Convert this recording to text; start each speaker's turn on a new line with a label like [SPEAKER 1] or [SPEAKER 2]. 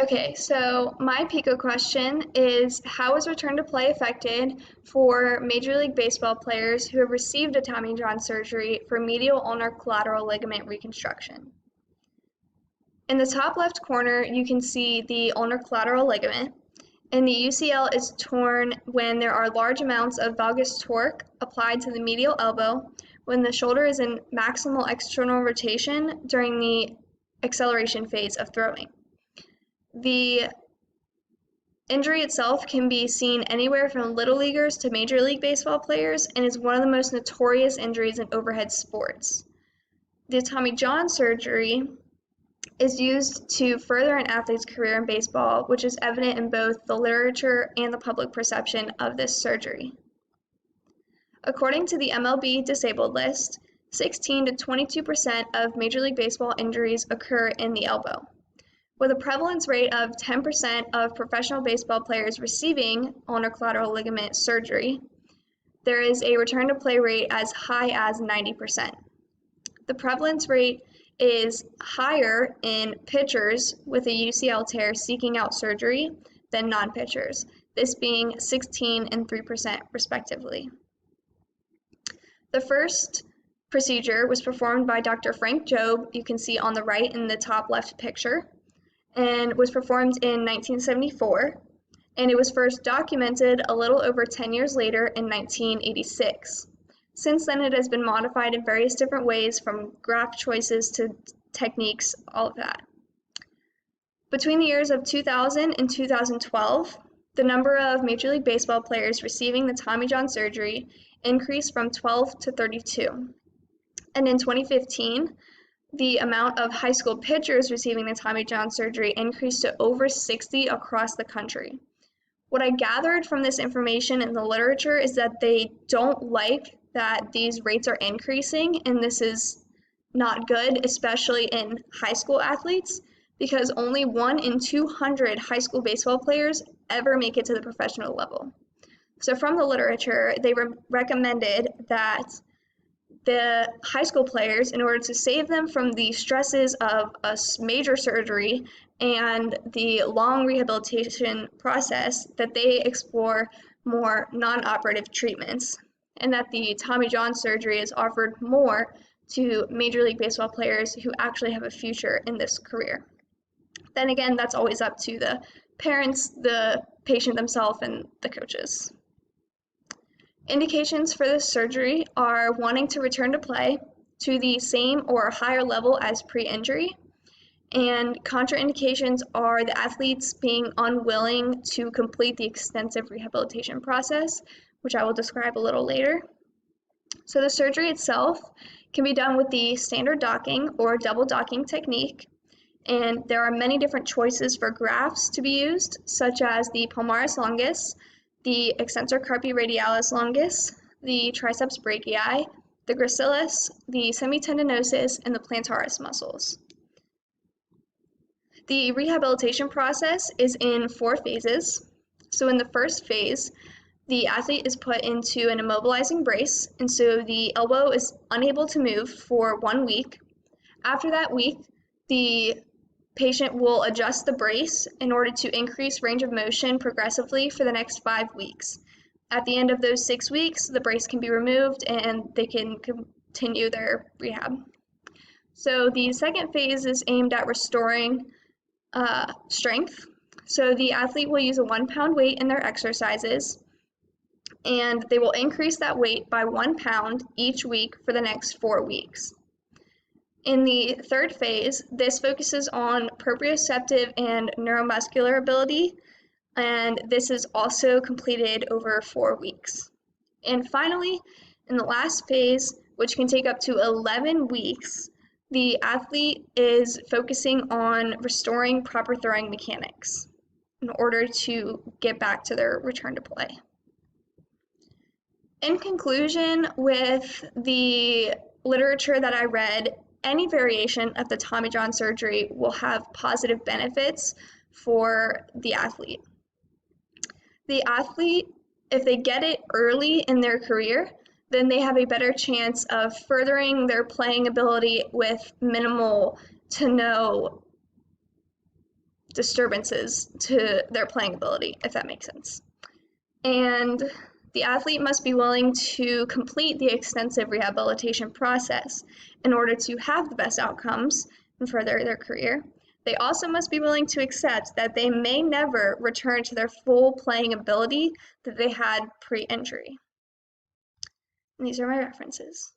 [SPEAKER 1] Okay, so my PICO question is, how is return to play affected for Major League Baseball players who have received a Tommy John surgery for medial ulnar collateral ligament reconstruction? In the top left corner, you can see the ulnar collateral ligament, and the UCL is torn when there are large amounts of valgus torque applied to the medial elbow when the shoulder is in maximal external rotation during the acceleration phase of throwing. The injury itself can be seen anywhere from little leaguers to Major League Baseball players and is one of the most notorious injuries in overhead sports. The Tommy John surgery is used to further an athlete's career in baseball, which is evident in both the literature and the public perception of this surgery. According to the MLB disabled list, 16 to 22% of Major League Baseball injuries occur in the elbow. With a prevalence rate of 10% of professional baseball players receiving ulnar collateral ligament surgery, there is a return to play rate as high as 90%. The prevalence rate is higher in pitchers with a UCL tear seeking out surgery than non-pitchers, this being 16 and 3% respectively. The first procedure was performed by Dr. Frank Jobe, you can see on the right in the top left picture, and was performed in 1974, and it was first documented a little over 10 years later in 1986. Since then, it has been modified in various different ways, from graft choices to techniques, all of that. Between the years of 2000 and 2012, the number of Major League Baseball players receiving the Tommy John surgery increased from 12 to 32. And in 2015, the amount of high school pitchers receiving the Tommy John surgery increased to over 60 across the country. What I gathered from this information in the literature is that they don't like that these rates are increasing, and this is not good, especially in high school athletes, because only 1 in 200 high school baseball players ever make it to the professional level. So from the literature, they recommended that the high school players, in order to save them from the stresses of a major surgery and the long rehabilitation process, that they explore more non-operative treatments, and that the Tommy John surgery is offered more to Major League Baseball players who actually have a future in this career. Then again, that's always up to the parents, the patient themselves, and the coaches. Indications for this surgery are wanting to return to play to the same or higher level as pre-injury, and contraindications are the athletes being unwilling to complete the extensive rehabilitation process, which I will describe a little later. So the surgery itself can be done with the standard docking or double docking technique, and there are many different choices for grafts to be used, such as the palmaris longus, the extensor carpi radialis longus, the triceps brachii, the gracilis, the semitendinosus, and the plantaris muscles. The rehabilitation process is in 4 phases. So in the first phase, the athlete is put into an immobilizing brace, and so the elbow is unable to move for 1 week. After that week, the patient will adjust the brace in order to increase range of motion progressively for the next 5 weeks. At the end of those 6 weeks, the brace can be removed and they can continue their rehab. So the second phase is aimed at restoring strength. So the athlete will use a 1-pound weight in their exercises, and they will increase that weight by 1 pound each week for the next 4 weeks. In the third phase, this focuses on proprioceptive and neuromuscular ability, and this is also completed over 4 weeks. And finally, in the last phase, which can take up to 11 weeks, the athlete is focusing on restoring proper throwing mechanics in order to get back to their return to play. In conclusion, with the literature that I read, any variation of the Tommy John surgery will have positive benefits for the athlete. The athlete, if they get it early in their career, then they have a better chance of furthering their playing ability with minimal to no disturbances to their playing ability, if that makes sense. And the athlete must be willing to complete the extensive rehabilitation process in order to have the best outcomes and further their career. They also must be willing to accept that they may never return to their full playing ability that they had pre-injury. And these are my references.